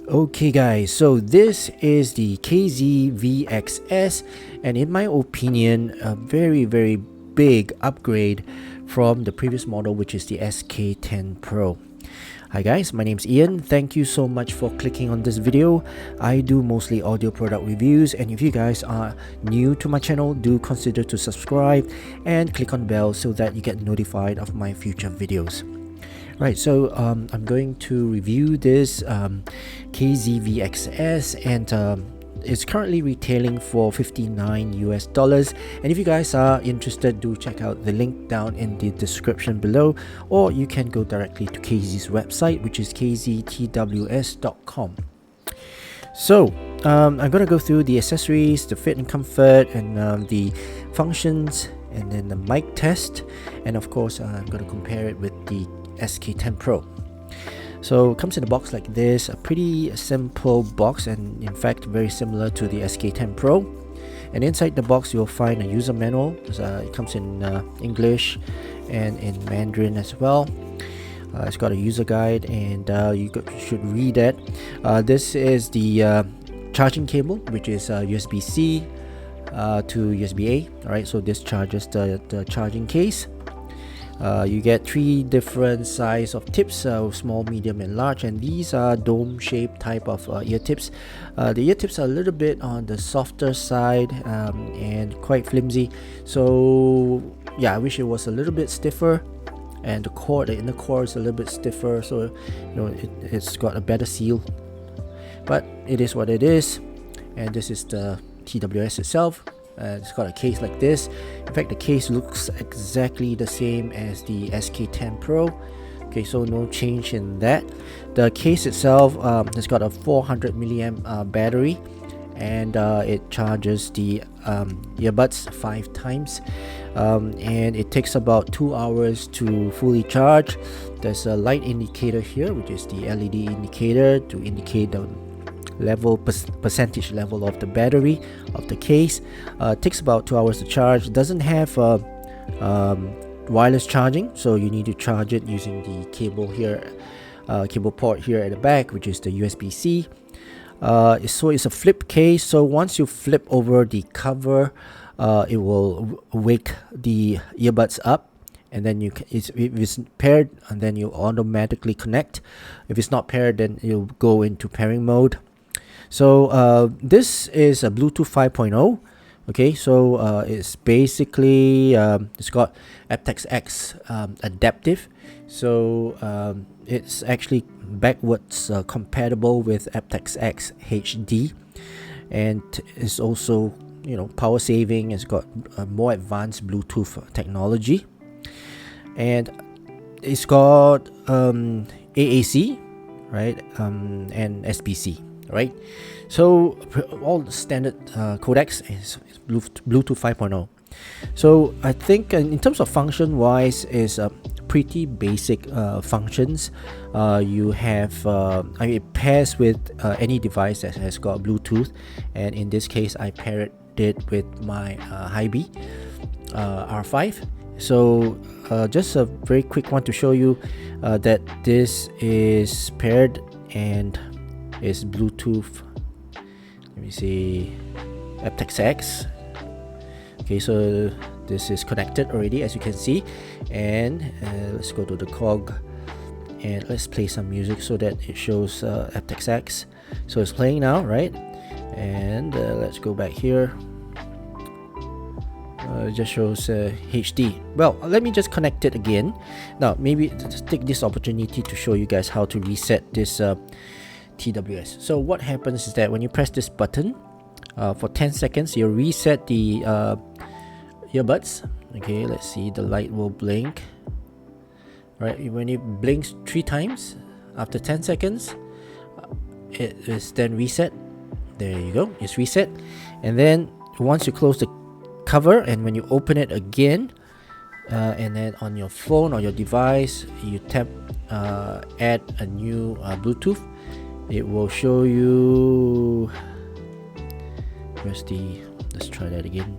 Okay guys, so this is the KZ VXS, and in my opinion a very big upgrade from the previous model, which is the SK10 Pro. Hi guys, my name's Ian. Thank you so much for clicking on this video. I do mostly audio product reviews, and if you guys are new to my channel, do consider to subscribe and click on the bell so that you get notified of my future videos. Right, so I'm going to review this KZ VXS, and it's currently retailing for $59 US. And if you guys are interested, do check out the link down in the description below, or you can go directly to KZ's website, which is kztws.com. So I'm gonna go through the accessories, the fit and comfort, and the functions, and then the mic test, and of course I'm gonna compare it with the SK10 Pro. So it comes in a box like this, a pretty simple box, and in fact very similar to the SK10 Pro. And inside the box you'll find a user manual. It comes in English and in Mandarin as well. It's got a user guide, and you should read it. This is the charging cable, which is USB-C to USB-A. Alright, so this charges the charging case. You get 3 different size of tips, small, medium and large, and these are dome shaped type of ear tips. The ear tips are a little bit on the softer side and quite flimsy, so yeah, I wish it was a little bit stiffer, and the inner core is a little bit stiffer, so you know it's got a better seal, but it is what it is. And this is the TWS itself. It's got a case like this. In fact, the case looks exactly the same as the SK10 Pro. Okay, so no change in that. The case itself has got a 400 milliamp battery, and it charges the earbuds 5 times, and it takes about 2 hours to fully charge. There's a light indicator here, which is the LED indicator to indicate the percentage level of the battery of the case. Takes about 2 hours to charge. Doesn't have wireless charging, so you need to charge it using the cable here, cable port here at the back, which is the USB-C. So it's a flip case, so once you flip over the cover, it will wake the earbuds up, and then if it's paired, and then you automatically connect. If it's not paired, then you'll go into pairing mode. So this is a Bluetooth 5.0. Okay, so it's basically it's got aptX adaptive, so it's actually backwards compatible with aptX HD, and it's also, you know, power saving. It's got more advanced Bluetooth technology, and it's got AAC, right, and SBC. Right, so all the standard codecs is Bluetooth 5.0. So I think in terms of function wise is pretty basic functions. You have it pairs with any device that has got Bluetooth, and in this case I paired it with my Hibi R5. So just a very quick one to show you that this is paired and is Bluetooth. Let me see, aptX. Okay, so this is connected already, as you can see, and let's go to the cog and let's play some music so that it shows aptX. So it's playing now, right? And let's go back here. It just shows HD. Well, let me just connect it again. Now maybe just take this opportunity to show you guys how to reset this TWS. So what happens is that when you press this button for 10 seconds, you reset the earbuds. Okay, let's see, the light will blink. Right, when it blinks 3 times after 10 seconds, it is then reset. There you go, it's reset. And then once you close the cover, and when you open it again, and then on your phone or your device, you tap add a new Bluetooth. It will show you, let's try that again,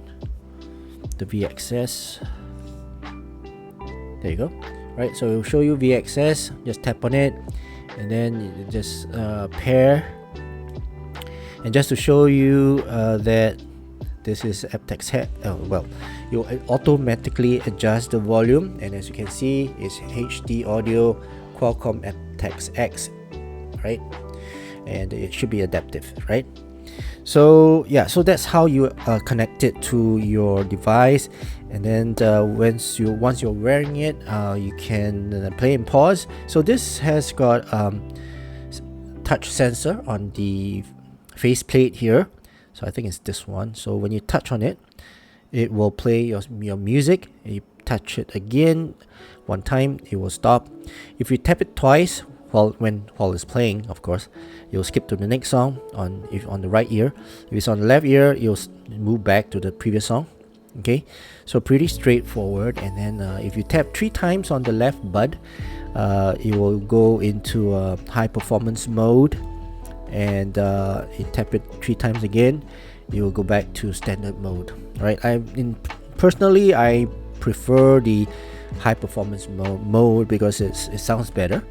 the VXS. There you go. Right, so it will show you VXS. Just tap on it, and then you just pair And just to show you that this is aptX head, well, you automatically adjust the volume, and as you can see, it's HD audio, Qualcomm aptX X, right? And it should be adaptive, right? So yeah, so that's how you connect it to your device. And then once you're wearing it, you can play and pause. So this has got touch sensor on the faceplate here, so I think it's this one. So when you touch on it, it will play your music. You touch it again one time, it will stop. If you tap it twice while it's playing, of course, you'll skip to the next song on the right ear. If it's on the left ear, you'll move back to the previous song. Okay, so pretty straightforward. And then if you tap 3 times on the left bud, it will go into high performance mode, and you tap it 3 times again, you will go back to standard mode, right? Personally, I prefer the high performance mode because it sounds better,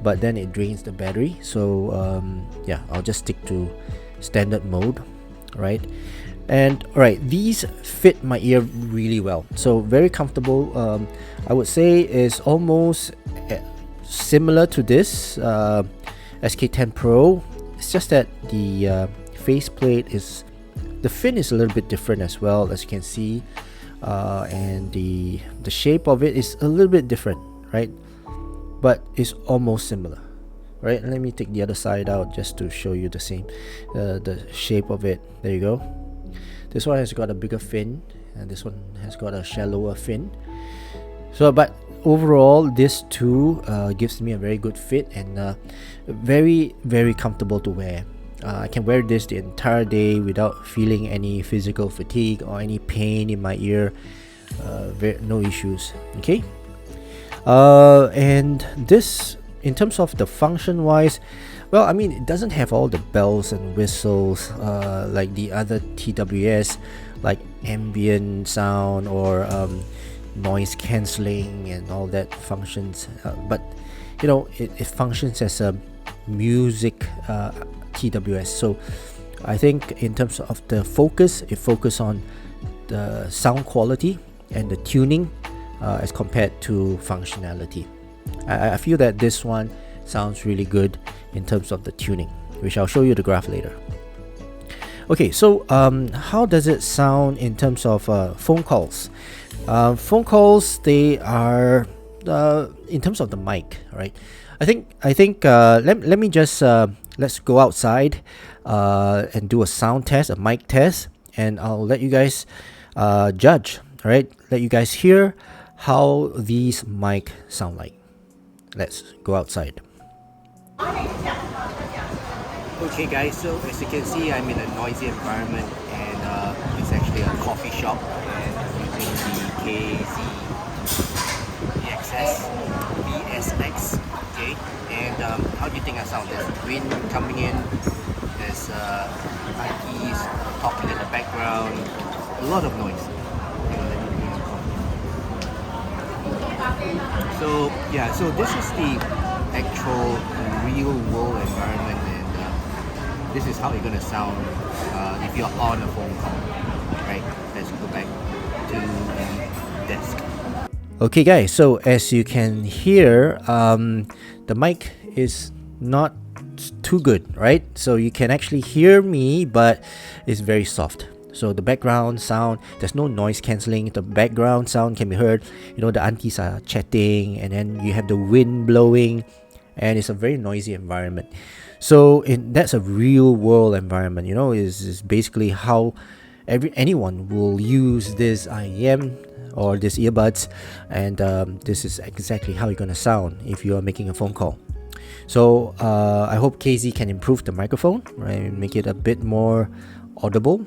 but then it drains the battery. So yeah, I'll just stick to standard mode, right? And alright, these fit my ear really well, so very comfortable. I would say is almost similar to this SK10 Pro. It's just that the faceplate the fin is a little bit different as well, as you can see, and the shape of it is a little bit different, right? But it's almost similar, right? Let me take the other side out just to show you the same, the shape of it. There you go. This one has got a bigger fin, and this one has got a shallower fin. So, but overall, this two gives me a very good fit, and very, very comfortable to wear. I can wear this the entire day without feeling any physical fatigue or any pain in my ear. No issues. Okay. And this, in terms of the function wise, well, I mean, it doesn't have all the bells and whistles like the other TWS, like ambient sound or noise cancelling and all that functions, but you know, it functions as a music TWS. So I think in terms of the focus, it focuses on the sound quality and the tuning as compared to functionality. I feel that this one sounds really good in terms of the tuning, which I'll show you the graph later. Okay, so how does it sound in terms of phone calls? Phone calls, they are in terms of the mic, right? I think let me just let's go outside and do a sound test, a mic test, and I'll let you guys judge. All right, let you guys hear how these mic sound like. Let's go outside. Okay guys, so as you can see, I'm in a noisy environment, and it's actually a coffee shop, and I'm using the KZ VXS VSX. Okay, and how do you think I sound? There's wind coming in, there's aunties talking in the background, a lot of noise. So yeah, so this is the actual real world environment, and this is how you're gonna sound if you're on a phone call. Right, let's go back to the desk. Okay guys, so as you can hear, the mic is not too good, right? So you can actually hear me, but it's very soft. So the background sound, there's no noise cancelling. The background sound can be heard. You know, the aunties are chatting, and then you have the wind blowing, and it's a very noisy environment. So that's a real world environment. You know, is basically how anyone will use this IEM or this earbuds, and this is exactly how you're gonna sound if you are making a phone call. So I hope KZ can improve the microphone, right? Make it a bit more audible.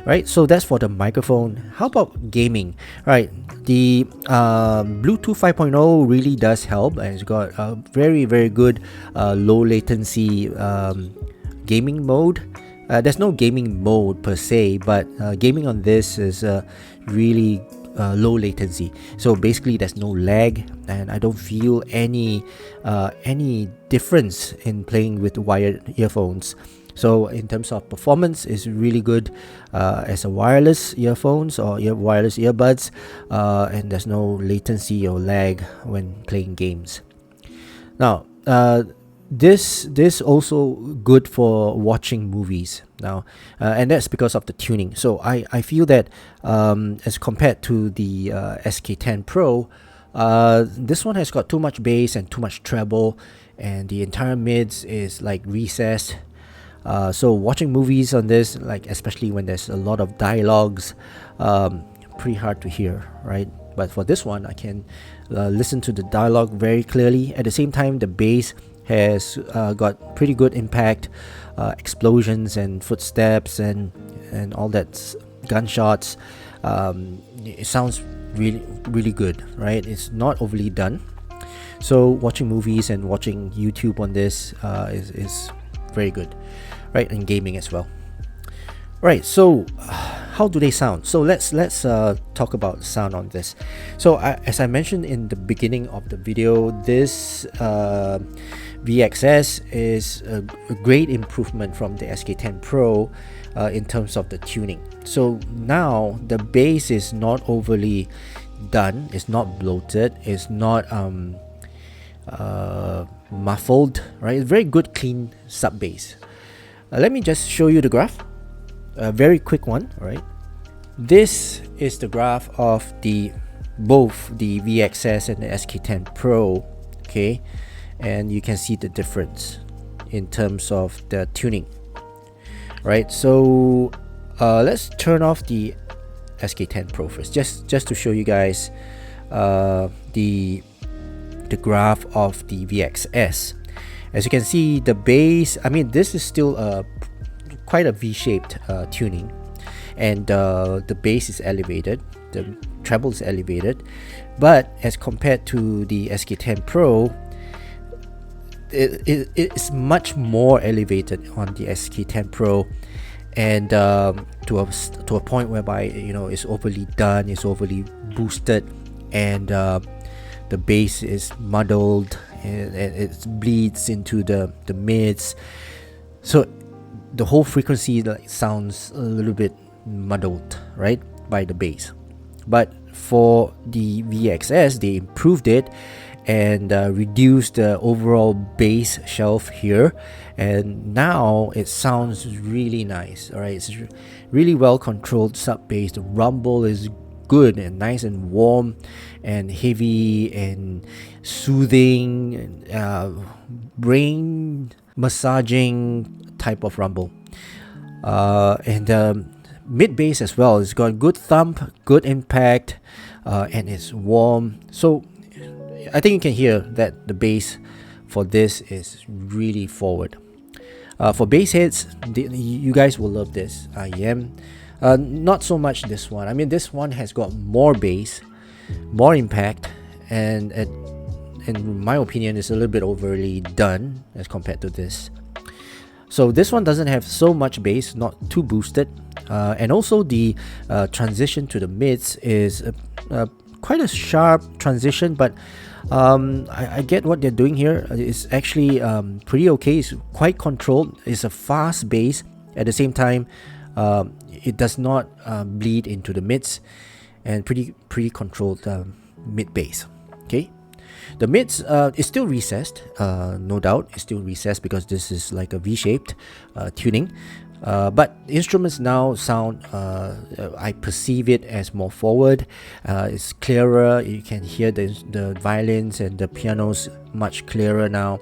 Right, so that's for the microphone. How about gaming? Right, the Bluetooth 5.0 really does help, and it's got a very, very good low latency gaming mode. There's no gaming mode per se, but gaming on this is really low latency. So basically, there's no lag, and I don't feel any difference in playing with wired earphones. So in terms of performance, it's really good as a wireless earphones or wireless earbuds, and there's no latency or lag when playing games. Now, this also good for watching movies now, and that's because of the tuning. So I feel that as compared to the SK10 Pro, this one has got too much bass and too much treble, and the entire mids is like recessed. So watching movies on this, like especially when there's a lot of dialogues, pretty hard to hear, right? But for this one, I can listen to the dialogue very clearly. At the same time, the bass has got pretty good impact, explosions and footsteps and all that gunshots. It sounds really good, right? It's not overly done. So watching movies and watching YouTube on this is very good, right? And gaming as well. Right, so how do they sound? So let's talk about sound on this. So as I mentioned in the beginning of the video, this VXS is a great improvement from the SK10 Pro in terms of the tuning. So now the bass is not overly done, it's not bloated, it's not muffled, right? It's very good clean sub bass. Let me just show you the graph, a very quick one. All right, this is the graph of both the VXS and the SK10 Pro. Okay, and you can see the difference in terms of the tuning, right? So let's turn off the SK10 Pro first, just to show you guys the graph of the VXS. As you can see, the bass, I mean, this is still quite a V-shaped tuning, and the bass is elevated, the treble is elevated, but as compared to the SK10 Pro, it's much more elevated on the SK10 Pro, and to a point whereby, you know, it's overly done, it's overly boosted, and the bass is muddled, and it bleeds into the mids, so the whole frequency sounds a little bit muddled, right, by the bass. But for the VXS, they improved it and reduced the overall bass shelf here, and now it sounds really nice. All right, it's really well controlled sub bass. The rumble is good and nice and warm and heavy and soothing, brain massaging type of rumble, and mid bass as well. It's got good thump, good impact, and it's warm. So I think you can hear that the bass for this is really forward. For bass heads, you guys will love this. I am not so much this one. I mean, this one has got more bass, more impact, and in my opinion, it's a little bit overly done as compared to this. So this one doesn't have so much bass, not too boosted, and also the transition to the mids is quite a sharp transition, but I get what they're doing here. It's actually pretty okay. It's quite controlled. It's a fast bass. At the same time, it does not bleed into the mids, and pretty controlled mid bass. Okay, the mids is still recessed, no doubt. It's still recessed because this is like a V-shaped tuning. But instruments now sound, I perceive it as more forward. It's clearer. You can hear the violins and the pianos much clearer now.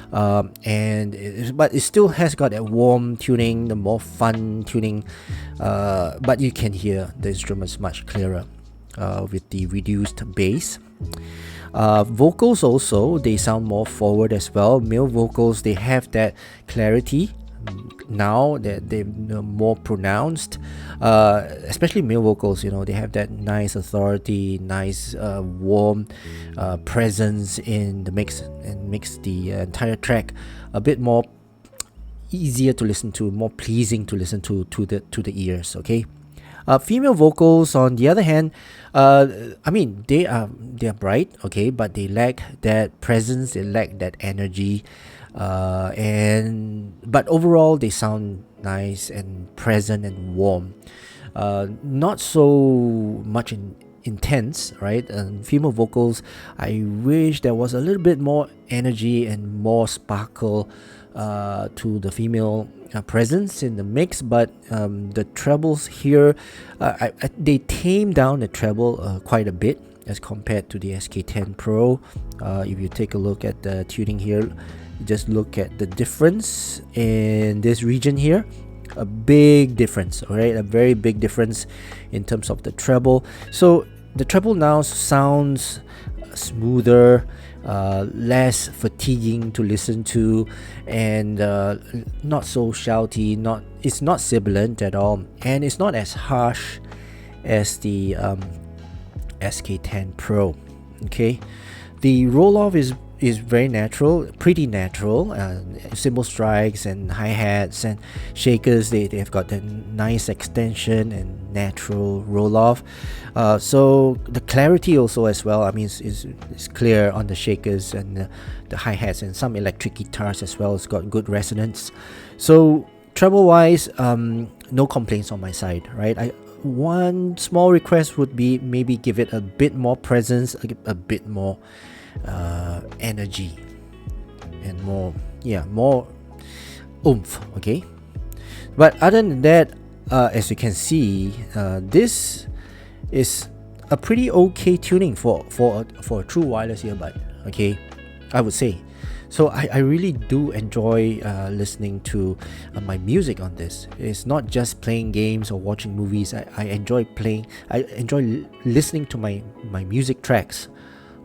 But it still has got that warm tuning, the more fun tuning. But you can hear the instruments much clearer with the reduced bass. Vocals also, they sound more forward as well. Male vocals, they have that clarity now that they're more pronounced, especially male vocals. You know, they have that nice authority, nice warm presence in the mix, and makes the entire track a bit more easier to listen to, more pleasing to listen to the ears. Okay. Female vocals, on the other hand, I mean, they are bright, okay, but they lack that presence, they lack that energy. but overall they sound nice and present and warm. Not so much intense, right? Female vocals, I wish there was a little bit more energy and more sparkle to the female presence in the mix, but the trebles here, they tame down the treble quite a bit as compared to the SK10 Pro. If you take a look at the tuning here, just look at the difference in this region here. A big difference, all right? A very big difference in terms of the treble. So the treble now sounds smoother, less fatiguing to listen to, and not so shouty. It's not sibilant at all, and it's not as harsh as the SK10 Pro. Okay, the roll off is very natural, pretty natural. Cymbal strikes and hi-hats and shakers, they've got that nice extension and natural roll-off. So the clarity also as well, I mean, it's clear on the shakers and the hi-hats, and some electric guitars as well. It's got good resonance. So treble-wise, no complaints on my side, right? One small request would be maybe give it a bit more presence, a bit more energy, and more oomph. Okay, but other than that, as you can see, this is a pretty okay tuning for a true wireless earbud. Okay, I would say. So I really do enjoy listening to my music on this. It's not just playing games or watching movies. I enjoy listening to my music tracks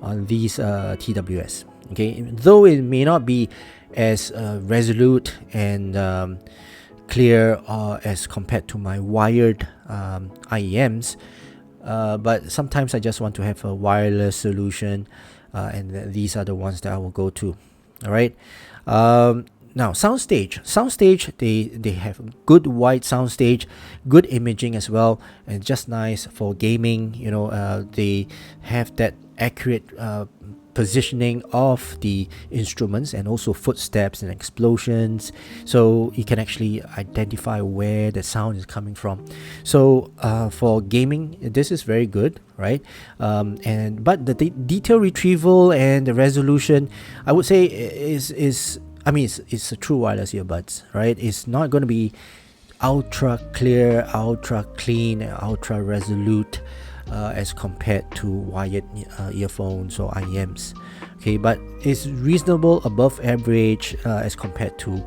on these TWS. Okay, though it may not be as resolute and clear as compared to my wired IEMs, but sometimes I just want to have a wireless solution, and these are the ones that I will go to. All right. Now soundstage, they have good wide soundstage, good imaging as well, and just nice for gaming. You know, they have that accurate positioning of the instruments, and also footsteps and explosions, so you can actually identify where the sound is coming from. So for gaming, this is very good, right? But the detail retrieval and the resolution, I would say, is I mean, it's a true wireless earbuds, right? It's not going to be ultra clear, ultra clean, ultra resolute as compared to wired earphones or IEMs. Okay, but it's reasonable, above average as compared to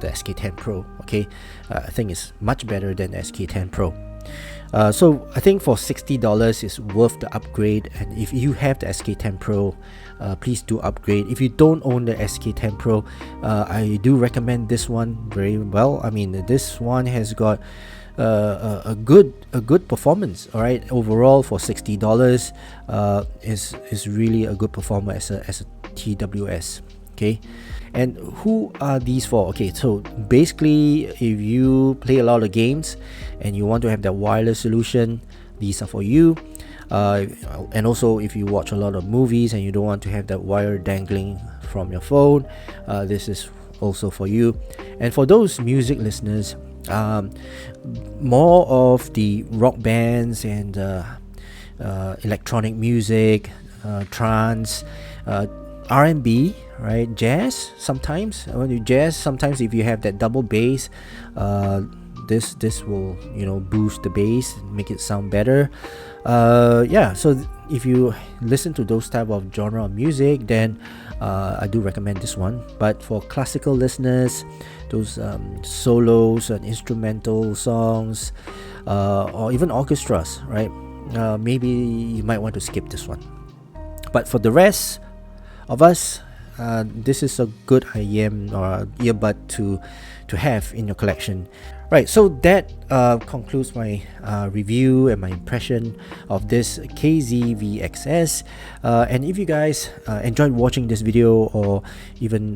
the SK10 Pro. Okay, I think it's much better than SK10 Pro. So I think for $60 is worth the upgrade, and if you have the SK10 Pro, please do upgrade. If you don't own the SK10 Pro, I do recommend this one very well. I mean, this one has got a good performance. All right, overall for $60 is really a good performer as a TWS. Okay, and who are these for? Okay, so basically, if you play a lot of games and you want to have that wireless solution, these are for you. And also, if you watch a lot of movies and you don't want to have that wire dangling from your phone, this is also for you. And for those music listeners, more of the rock bands and electronic music, trance, R&B, right, jazz. Sometimes when you jazz, sometimes if you have that double bass, this will, you know, boost the bass, make it sound better. Yeah, so if you listen to those type of genre of music, then I do recommend this one. But for classical listeners, those solos and instrumental songs, or even orchestras, right, maybe you might want to skip this one. But for the rest of us, this is a good IEM or earbud to have in your collection. Right, so that concludes my review and my impression of this KZ VXS. And if you guys enjoyed watching this video, or even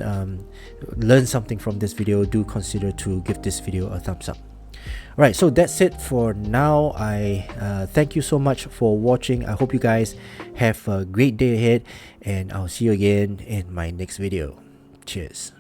learn something from this video, do consider to give this video a thumbs up. Right, so that's it for now. I thank you so much for watching. I hope you guys have a great day ahead, and I'll see you again in my next video. Cheers.